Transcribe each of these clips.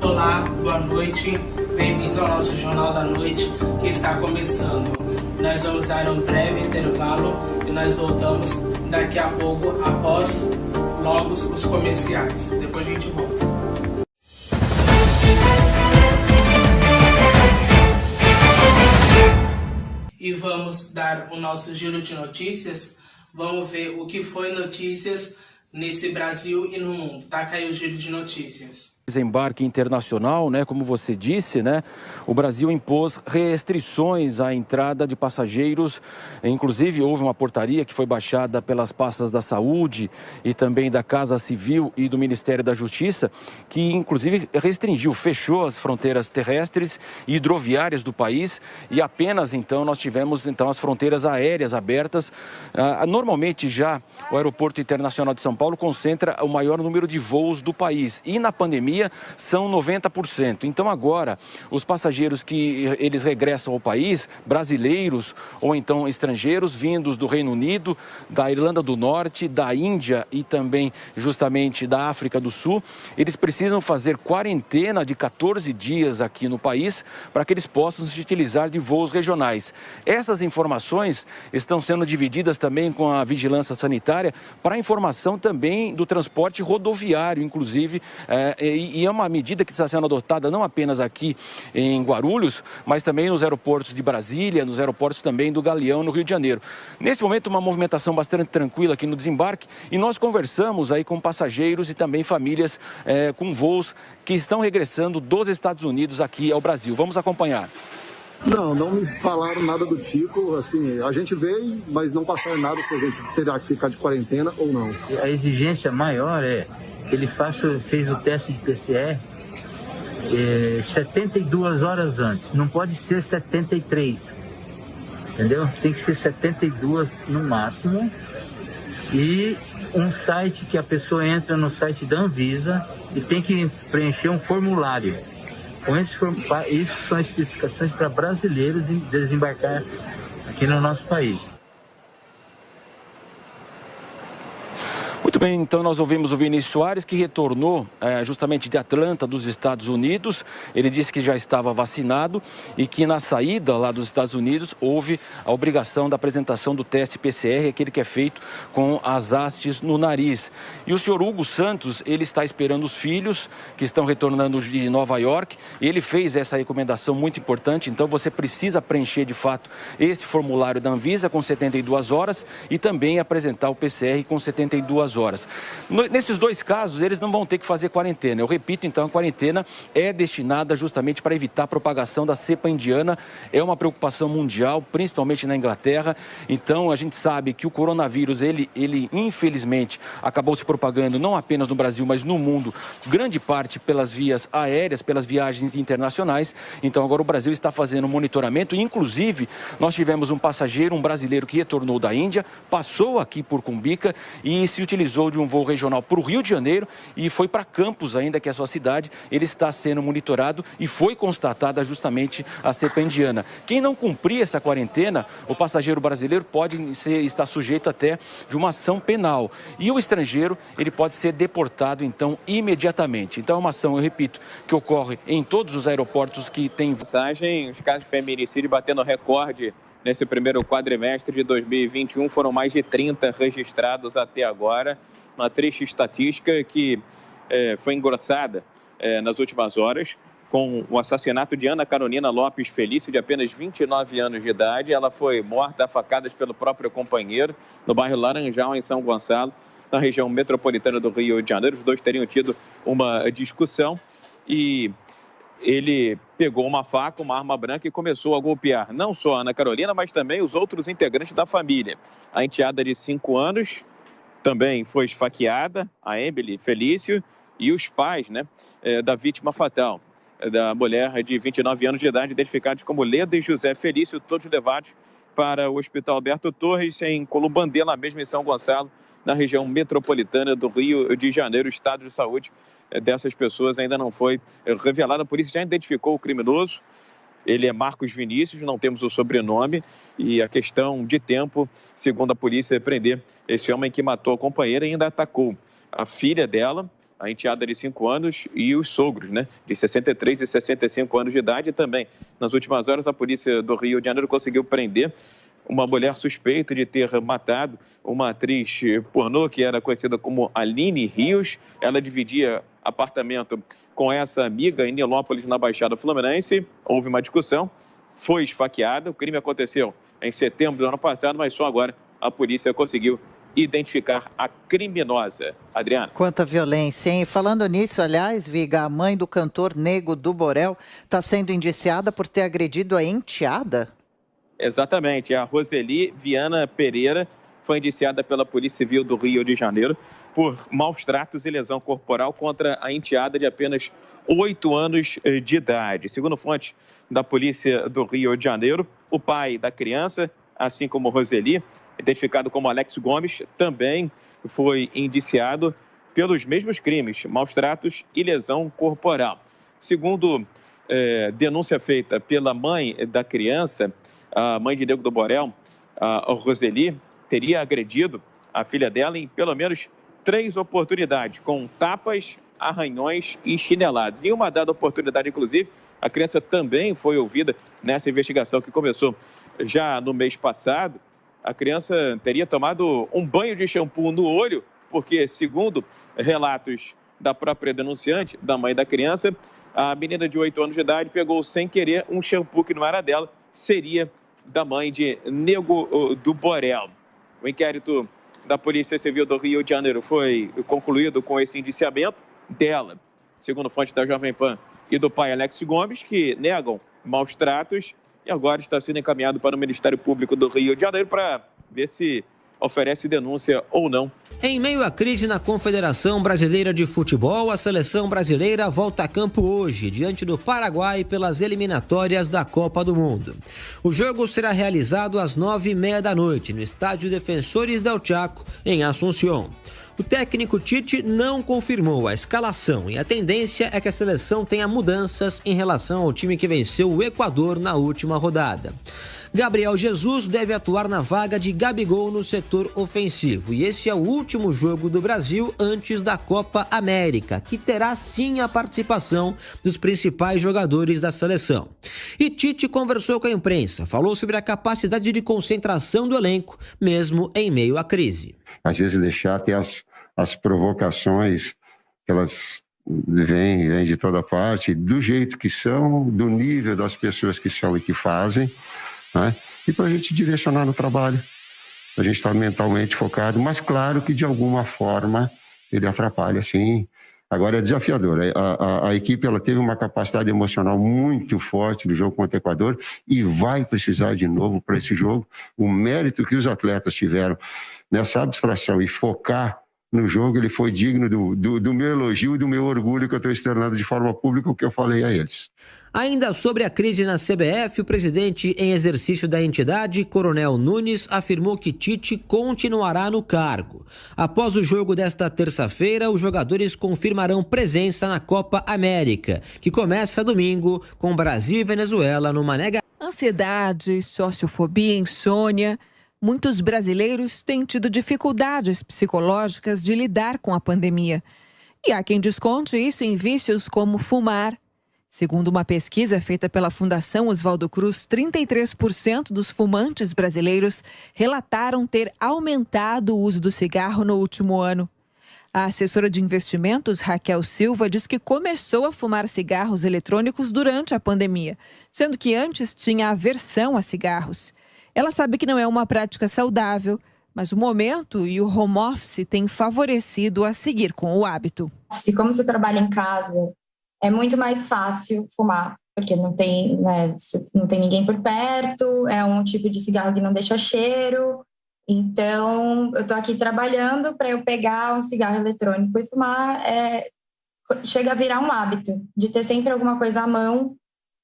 Olá, boa noite, bem-vindos ao nosso Jornal da Noite que está começando. Nós vamos dar um breve intervalo e nós voltamos daqui a pouco após logo os comerciais. Depois a gente volta. E vamos dar o nosso giro de notícias. Vamos ver o que foi notícias nesse Brasil e no mundo. Tá aí o giro de notícias. Desembarque internacional, como você disse, o Brasil impôs restrições à entrada de passageiros. Inclusive, houve uma portaria que foi baixada pelas pastas da Saúde e também da Casa Civil e do Ministério da Justiça, que inclusive fechou as fronteiras terrestres e hidroviárias do país e apenas então nós tivemos as fronteiras aéreas abertas. Normalmente já o Aeroporto Internacional de São Paulo concentra o maior número de voos do país e na pandemia são 90%. Então agora, os passageiros que eles regressam ao país, brasileiros ou então estrangeiros vindos do Reino Unido, da Irlanda do Norte, da Índia e também justamente da África do Sul, eles precisam fazer quarentena de 14 dias aqui no país para que eles possam se utilizar de voos regionais. Essas informações estão sendo divididas também com a vigilância sanitária para informação também do transporte rodoviário, inclusive, e é uma medida que está sendo adotada não apenas aqui em Guarulhos, mas também nos aeroportos de Brasília, nos aeroportos também do Galeão, no Rio de Janeiro. Nesse momento, uma movimentação bastante tranquila aqui no desembarque e nós conversamos aí com passageiros e também famílias com voos que estão regressando dos Estados Unidos aqui ao Brasil. Vamos acompanhar. Não me falaram nada do tipo, assim, a gente veio, mas não passaram nada se a gente terá que ficar de quarentena ou não. A exigência maior é que ele fez o teste de PCR 72 horas antes, não pode ser 73, entendeu? Tem que ser 72 no máximo e um site que a pessoa entra no site da Anvisa e tem que preencher um formulário. Com isso são especificações para brasileiros desembarcar aqui no nosso país. Muito bem, então nós ouvimos o Vinícius Soares, que retornou justamente de Atlanta, dos Estados Unidos. Ele disse que já estava vacinado e que na saída lá dos Estados Unidos houve a obrigação da apresentação do teste PCR, aquele que é feito com as hastes no nariz. E o senhor Hugo Santos, ele está esperando os filhos que estão retornando de Nova York. Ele fez essa recomendação muito importante, então você precisa preencher de fato esse formulário da Anvisa com 72 horas e também apresentar o PCR com 72 horas. Nesses dois casos, eles não vão ter que fazer quarentena. Eu repito, então, a quarentena é destinada justamente para evitar a propagação da cepa indiana. É uma preocupação mundial, principalmente na Inglaterra. Então, a gente sabe que o coronavírus, ele infelizmente, acabou se propagando não apenas no Brasil, mas no mundo, grande parte pelas vias aéreas, pelas viagens internacionais. Então, agora o Brasil está fazendo um monitoramento. Inclusive, nós tivemos um passageiro, um brasileiro que retornou da Índia, passou aqui por Cumbica e se utilizou de um voo regional para o Rio de Janeiro e foi para Campos ainda, que é a sua cidade. Ele está sendo monitorado e foi constatada justamente a cepa indiana. Quem não cumprir essa quarentena, o passageiro brasileiro pode estar sujeito até de uma ação penal. E o estrangeiro, ele pode ser deportado, então, imediatamente. Então, é uma ação, eu repito, que ocorre em todos os aeroportos que tem... Os casos de feminicídio batendo recorde nesse primeiro quadrimestre de 2021, foram mais de 30 registrados até agora. Uma triste estatística que foi engrossada nas últimas horas com o assassinato de Ana Carolina Lopes Felício, de apenas 29 anos de idade. Ela foi morta a facadas pelo próprio companheiro no bairro Laranjal, em São Gonçalo, na região metropolitana do Rio de Janeiro. Os dois teriam tido uma discussão e ele pegou uma faca, uma arma branca e começou a golpear não só a Ana Carolina, mas também os outros integrantes da família. A enteada de 5 anos também foi esfaqueada, a Emily Felício, e os pais da vítima fatal, da mulher de 29 anos de idade, identificados como Leda e José Felício, todos levados para o Hospital Alberto Torres, em Columbandela, mesmo em São Gonçalo, na região metropolitana do Rio de Janeiro. O estado de saúde dessas pessoas ainda não foi revelado. A polícia já identificou o criminoso. Ele é Marcos Vinícius, não temos o sobrenome, e a questão de tempo, segundo a polícia, é prender esse homem que matou a companheira e ainda atacou a filha dela, a enteada de 5 anos e os sogros, né, de 63 e 65 anos de idade. E também, nas últimas horas, a polícia do Rio de Janeiro conseguiu prender uma mulher suspeita de ter matado uma atriz pornô que era conhecida como Aline Rios. Ela dividia apartamento com essa amiga em Nilópolis, na Baixada Fluminense. Houve uma discussão, foi esfaqueada. O crime aconteceu em setembro do ano passado, mas só agora a polícia conseguiu identificar a criminosa. Adriana. Quanta violência, hein? Falando nisso, aliás, Viga, a mãe do cantor Nego do Borel está sendo indiciada por ter agredido a enteada? Exatamente. A Roseli Viana Pereira foi indiciada pela Polícia Civil do Rio de Janeiro por maus tratos e lesão corporal contra a enteada de apenas 8 anos de idade. Segundo fontes da Polícia do Rio de Janeiro, o pai da criança, assim como Roseli, identificado como Alex Gomes, também foi indiciado pelos mesmos crimes, maus tratos e lesão corporal. Segundo denúncia feita pela mãe da criança, a mãe de Nego do Borel, a Roseli, teria agredido a filha dela em pelo menos 3 oportunidades, com tapas, arranhões e chineladas. Em uma dada oportunidade, inclusive, a criança também foi ouvida nessa investigação que começou já no mês passado. A criança teria tomado um banho de shampoo no olho, porque, segundo relatos da própria denunciante, da mãe da criança, a menina de 8 anos de idade pegou sem querer um shampoo que não era dela, seria da mãe de Nego do Borel. O inquérito da Polícia Civil do Rio de Janeiro foi concluído com esse indiciamento dela, segundo fonte da Jovem Pan, e do pai Alex Gomes, que negam maus tratos, e agora está sendo encaminhado para o Ministério Público do Rio de Janeiro para ver se oferece denúncia ou não. Em meio à crise na Confederação Brasileira de Futebol, a seleção brasileira volta a campo hoje, diante do Paraguai pelas eliminatórias da Copa do Mundo. O jogo será realizado às 9h30 da noite, no Estádio Defensores del Chaco, em Assunção. O técnico Tite não confirmou a escalação e a tendência é que a seleção tenha mudanças em relação ao time que venceu o Equador na última rodada. Gabriel Jesus deve atuar na vaga de Gabigol no setor ofensivo. E esse é o último jogo do Brasil antes da Copa América, que terá sim a participação dos principais jogadores da seleção. E Tite conversou com a imprensa, falou sobre a capacidade de concentração do elenco, mesmo em meio à crise. Às vezes deixar até as provocações, que elas vêm de toda parte, do jeito que são, do nível das pessoas que são e que fazem, né? E para a gente direcionar no trabalho, a gente está mentalmente focado, mas claro que de alguma forma ele atrapalha, sim. Agora é desafiador, a equipe ela teve uma capacidade emocional muito forte do jogo contra o Equador e vai precisar de novo para esse jogo. O mérito que os atletas tiveram nessa abstração e focar no jogo, ele foi digno do meu elogio e do meu orgulho que eu estou externando de forma pública o que eu falei a eles. Ainda sobre a crise na CBF, o presidente em exercício da entidade, Coronel Nunes, afirmou que Tite continuará no cargo. Após o jogo desta terça-feira, os jogadores confirmarão presença na Copa América, que começa domingo com Brasil e Venezuela no Mané Garrincha. Ansiedade, sociofobia, insônia. Muitos brasileiros têm tido dificuldades psicológicas de lidar com a pandemia. E há quem desconte isso em vícios como fumar. Segundo uma pesquisa feita pela Fundação Oswaldo Cruz, 33% dos fumantes brasileiros relataram ter aumentado o uso do cigarro no último ano. A assessora de investimentos, Raquel Silva, diz que começou a fumar cigarros eletrônicos durante a pandemia, sendo que antes tinha aversão a cigarros. Ela sabe que não é uma prática saudável, mas o momento e o home office têm favorecido a seguir com o hábito. Como você trabalha em casa, é muito mais fácil fumar, porque não tem ninguém por perto, é um tipo de cigarro que não deixa cheiro. Então, eu estou aqui trabalhando para eu pegar um cigarro eletrônico e fumar. Chega a virar um hábito de ter sempre alguma coisa à mão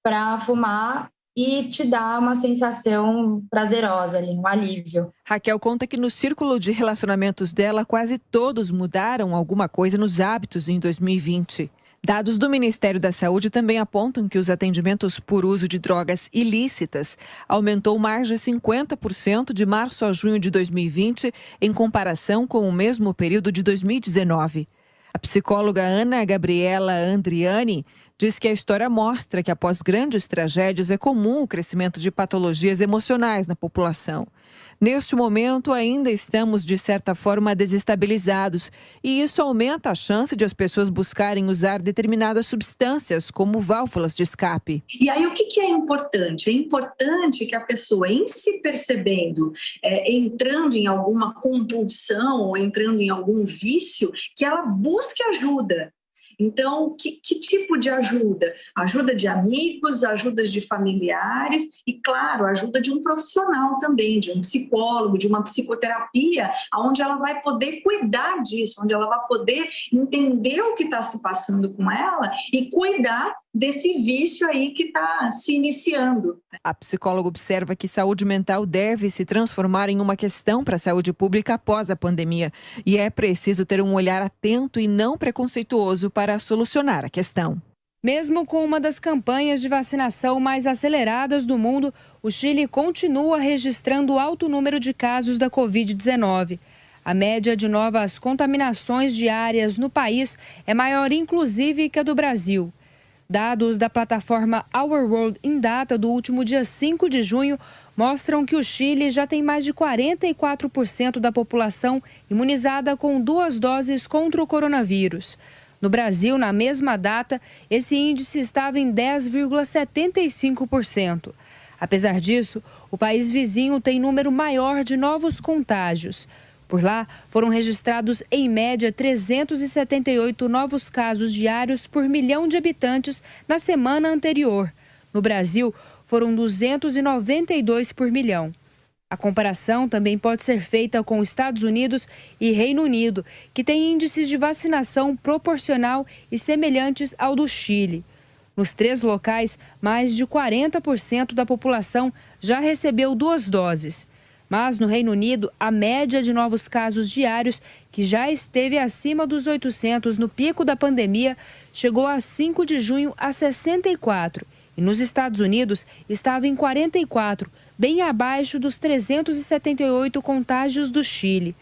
para fumar e te dá uma sensação prazerosa ali, um alívio. Raquel conta que no círculo de relacionamentos dela, quase todos mudaram alguma coisa nos hábitos em 2020. Dados do Ministério da Saúde também apontam que os atendimentos por uso de drogas ilícitas aumentou mais de 50% de março a junho de 2020 em comparação com o mesmo período de 2019. A psicóloga Ana Gabriela Andriani diz que a história mostra que após grandes tragédias é comum o crescimento de patologias emocionais na população. Neste momento, ainda estamos, de certa forma, desestabilizados e isso aumenta a chance de as pessoas buscarem usar determinadas substâncias, como válvulas de escape. E aí, o que é importante? É importante que a pessoa, em se percebendo, entrando em alguma compulsão ou entrando em algum vício, que ela busque ajuda. Então, que tipo de ajuda? Ajuda de amigos, ajuda de familiares e, claro, ajuda de um profissional também, de um psicólogo, de uma psicoterapia, onde ela vai poder cuidar disso, onde ela vai poder entender o que está se passando com ela e cuidar desse vício aí que está se iniciando. A psicóloga observa que saúde mental deve se transformar em uma questão para a saúde pública após a pandemia. E é preciso ter um olhar atento e não preconceituoso para solucionar a questão. Mesmo com uma das campanhas de vacinação mais aceleradas do mundo, o Chile continua registrando alto número de casos da Covid-19. A média de novas contaminações diárias no país é maior, inclusive, que a do Brasil. Dados da plataforma Our World in Data do último dia 5 de junho mostram que o Chile já tem mais de 44% da população imunizada com 2 doses contra o coronavírus. No Brasil, na mesma data, esse índice estava em 10,75%. Apesar disso, o país vizinho tem número maior de novos contágios. Por lá, foram registrados, em média, 378 novos casos diários por milhão de habitantes na semana anterior. No Brasil, foram 292 por milhão. A comparação também pode ser feita com Estados Unidos e Reino Unido, que têm índices de vacinação proporcional e semelhantes ao do Chile. Nos 3 locais, mais de 40% da população já recebeu 2 doses. Mas no Reino Unido, a média de novos casos diários, que já esteve acima dos 800 no pico da pandemia, chegou a 5 de junho a 64. E nos Estados Unidos, estava em 44, bem abaixo dos 378 contágios do Chile.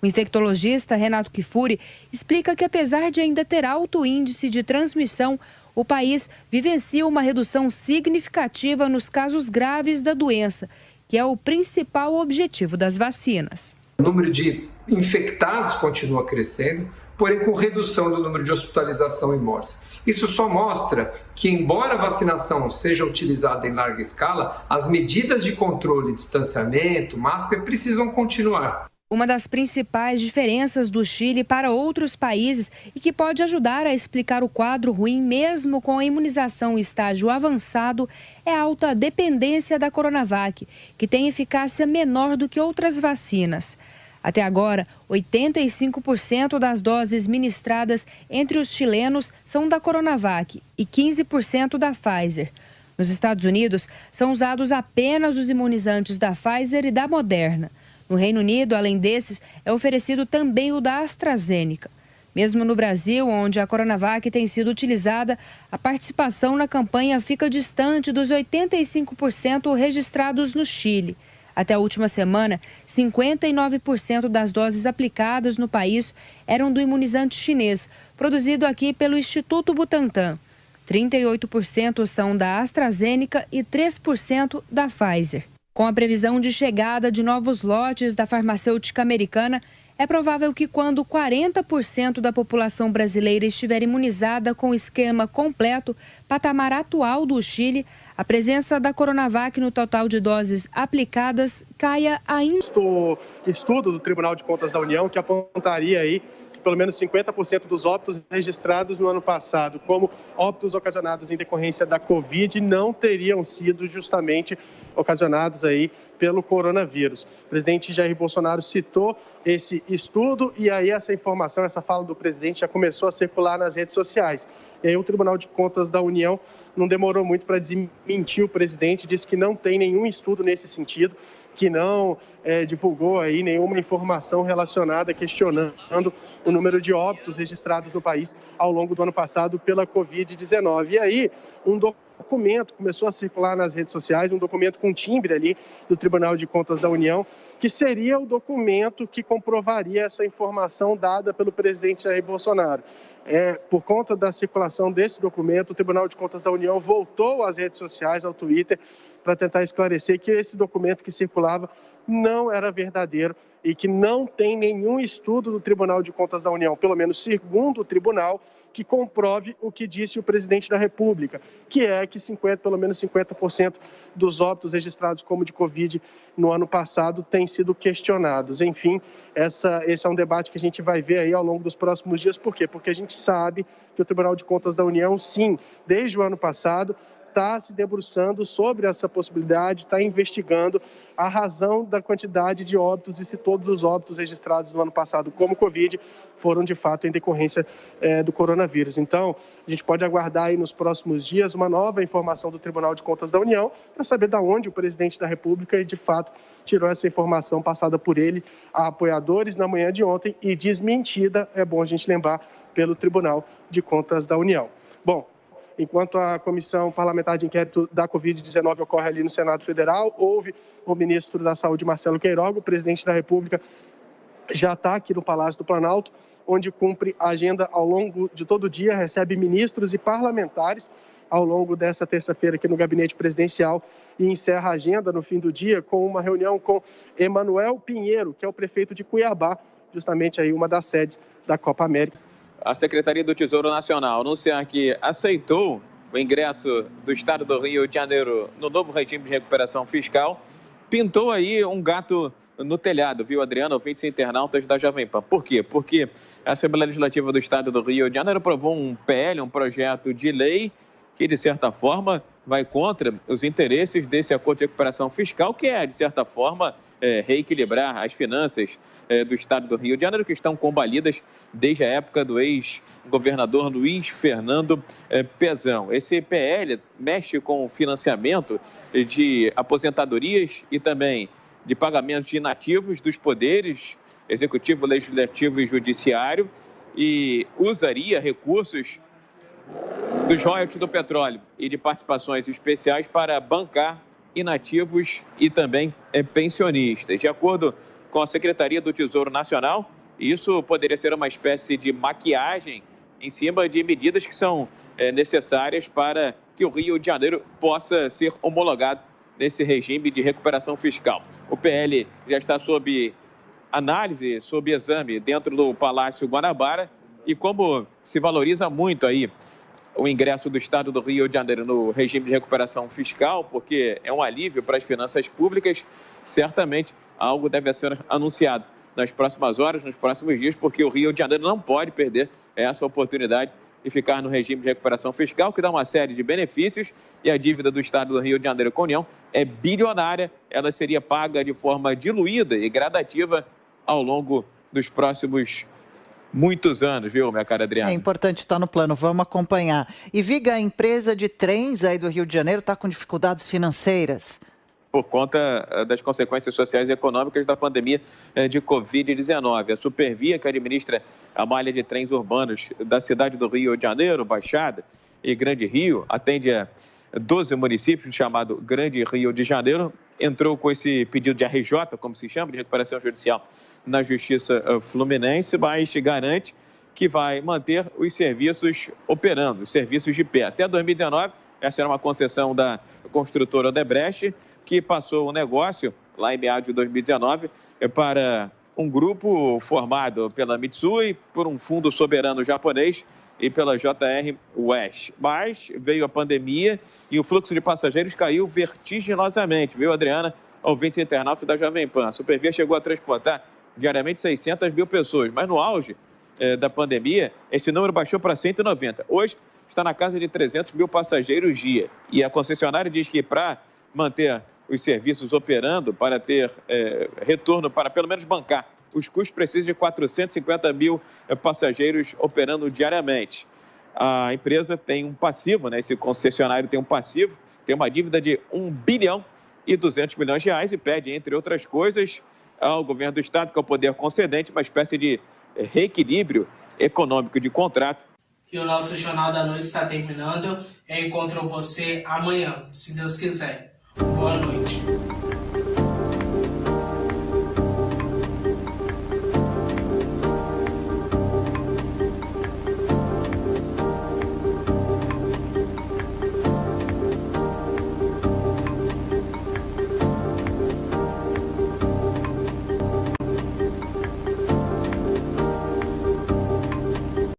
O infectologista Renato Kifuri explica que, apesar de ainda ter alto índice de transmissão, o país vivencia uma redução significativa nos casos graves da doença, que é o principal objetivo das vacinas. O número de infectados continua crescendo, porém com redução do número de hospitalização e mortes. Isso só mostra que, embora a vacinação seja utilizada em larga escala, as medidas de controle, distanciamento, máscara precisam continuar. Uma das principais diferenças do Chile para outros países e que pode ajudar a explicar o quadro ruim mesmo com a imunização em estágio avançado é a alta dependência da Coronavac, que tem eficácia menor do que outras vacinas. Até agora, 85% das doses ministradas entre os chilenos são da Coronavac e 15% da Pfizer. Nos Estados Unidos, são usados apenas os imunizantes da Pfizer e da Moderna. No Reino Unido, além desses, é oferecido também o da AstraZeneca. Mesmo no Brasil, onde a Coronavac tem sido utilizada, a participação na campanha fica distante dos 85% registrados no Chile. Até a última semana, 59% das doses aplicadas no país eram do imunizante chinês, produzido aqui pelo Instituto Butantan. 38% são da AstraZeneca e 3% da Pfizer. Com a previsão de chegada de novos lotes da farmacêutica americana, é provável que quando 40% da população brasileira estiver imunizada com o esquema completo, patamar atual do Chile, a presença da Coronavac no total de doses aplicadas caia ainda. Estudo do Tribunal de Contas da União que apontaria aí que pelo menos 50% dos óbitos registrados no ano passado como óbitos ocasionados em decorrência da Covid não teriam sido justamente ocasionados aí pelo coronavírus. O presidente Jair Bolsonaro citou esse estudo e aí essa informação, essa fala do presidente já começou a circular nas redes sociais. E aí o Tribunal de Contas da União não demorou muito para desmentir o presidente, disse que não tem nenhum estudo nesse sentido, que não divulgou aí nenhuma informação relacionada, questionando o número de óbitos registrados no país ao longo do ano passado pela Covid-19. E aí, um documento começou a circular nas redes sociais, um documento com timbre ali do Tribunal de Contas da União, que seria o documento que comprovaria essa informação dada pelo presidente Jair Bolsonaro. Por conta da circulação desse documento, o Tribunal de Contas da União voltou às redes sociais, ao Twitter, para tentar esclarecer que esse documento que circulava não era verdadeiro e que não tem nenhum estudo do Tribunal de Contas da União, pelo menos segundo o tribunal, que comprove o que disse o presidente da República, que é que pelo menos 50% dos óbitos registrados como de Covid no ano passado têm sido questionados. Enfim, esse é um debate que a gente vai ver aí ao longo dos próximos dias. Por quê? Porque a gente sabe que o Tribunal de Contas da União, sim, desde o ano passado, está se debruçando sobre essa possibilidade, está investigando a razão da quantidade de óbitos e se todos os óbitos registrados no ano passado como Covid foram de fato em decorrência do coronavírus. Então, a gente pode aguardar aí nos próximos dias uma nova informação do Tribunal de Contas da União para saber de onde o presidente da República de fato tirou essa informação passada por ele a apoiadores na manhã de ontem e desmentida, é bom a gente lembrar, pelo Tribunal de Contas da União. Bom, enquanto a Comissão Parlamentar de Inquérito da Covid-19 ocorre ali no Senado Federal, houve o ministro da Saúde, Marcelo Queiroga, o presidente da República já está aqui no Palácio do Planalto, onde cumpre a agenda ao longo de todo o dia, recebe ministros e parlamentares ao longo dessa terça-feira aqui no Gabinete Presidencial e encerra a agenda no fim do dia com uma reunião com Emanuel Pinheiro, que é o prefeito de Cuiabá, justamente aí uma das sedes da Copa América. A Secretaria do Tesouro Nacional anunciar que aceitou o ingresso do Estado do Rio de Janeiro no novo regime de recuperação fiscal, pintou aí um gato no telhado, viu, Adriano, ouvintes e internautas da Jovem Pan. Por quê? Porque a Assembleia Legislativa do Estado do Rio de Janeiro aprovou um PL, um projeto de lei, que, de certa forma, vai contra os interesses desse acordo de recuperação fiscal, que é, de certa forma, reequilibrar as finanças do Estado do Rio de Janeiro, que estão combalidas desde a época do ex-governador Luiz Fernando Pezão. Esse PL mexe com o financiamento de aposentadorias e também de pagamentos de inativos dos poderes executivo, legislativo e judiciário e usaria recursos dos royalties do petróleo e de participações especiais para bancar inativos e também pensionistas. De acordo com a Secretaria do Tesouro Nacional, isso poderia ser uma espécie de maquiagem em cima de medidas que são necessárias para que o Rio de Janeiro possa ser homologado nesse regime de recuperação fiscal. O PL já está sob análise, sob exame dentro do Palácio Guanabara e como se valoriza muito aí o ingresso do Estado do Rio de Janeiro no regime de recuperação fiscal, porque é um alívio para as finanças públicas, certamente algo deve ser anunciado nas próximas horas, nos próximos dias, porque o Rio de Janeiro não pode perder essa oportunidade de ficar no regime de recuperação fiscal, que dá uma série de benefícios, e a dívida do Estado do Rio de Janeiro com a União é bilionária, ela seria paga de forma diluída e gradativa ao longo dos próximos muitos anos, viu, minha cara Adriana? É importante estar no plano, vamos acompanhar. E Viga, a empresa de trens aí do Rio de Janeiro está com dificuldades financeiras? Por conta das consequências sociais e econômicas da pandemia de Covid-19. A Supervia, que administra a malha de trens urbanos da cidade do Rio de Janeiro, Baixada e Grande Rio, atende a 12 municípios, chamado Grande Rio de Janeiro, entrou com esse pedido de RJ, como se chama, de recuperação judicial, na Justiça Fluminense, mas garante que vai manter os serviços operando, os serviços de pé. Até 2019, essa era uma concessão da construtora Odebrecht, que passou o negócio, lá em meados de 2019, para um grupo formado pela Mitsui, por um fundo soberano japonês e pela JR West. Mas veio a pandemia e o fluxo de passageiros caiu vertiginosamente, viu, Adriana? Ouvintes internautas da Jovem Pan. A Supervia chegou a transportar diariamente 600 mil pessoas, mas no auge da pandemia, esse número baixou para 190. Hoje, está na casa de 300 mil passageiros dia. E a concessionária diz que para manter os serviços operando, para ter retorno, para pelo menos bancar os custos, precisa de 450 mil passageiros operando diariamente. A empresa tem um passivo, né? Esse concessionário tem um passivo, tem uma dívida de 1 bilhão e 200 milhões de reais e pede, entre outras coisas, ao governo do Estado, que é o poder concedente, uma espécie de reequilíbrio econômico de contrato E o nosso Jornal da Noite está terminando. Eu encontro você amanhã, se Deus quiser. Boa noite.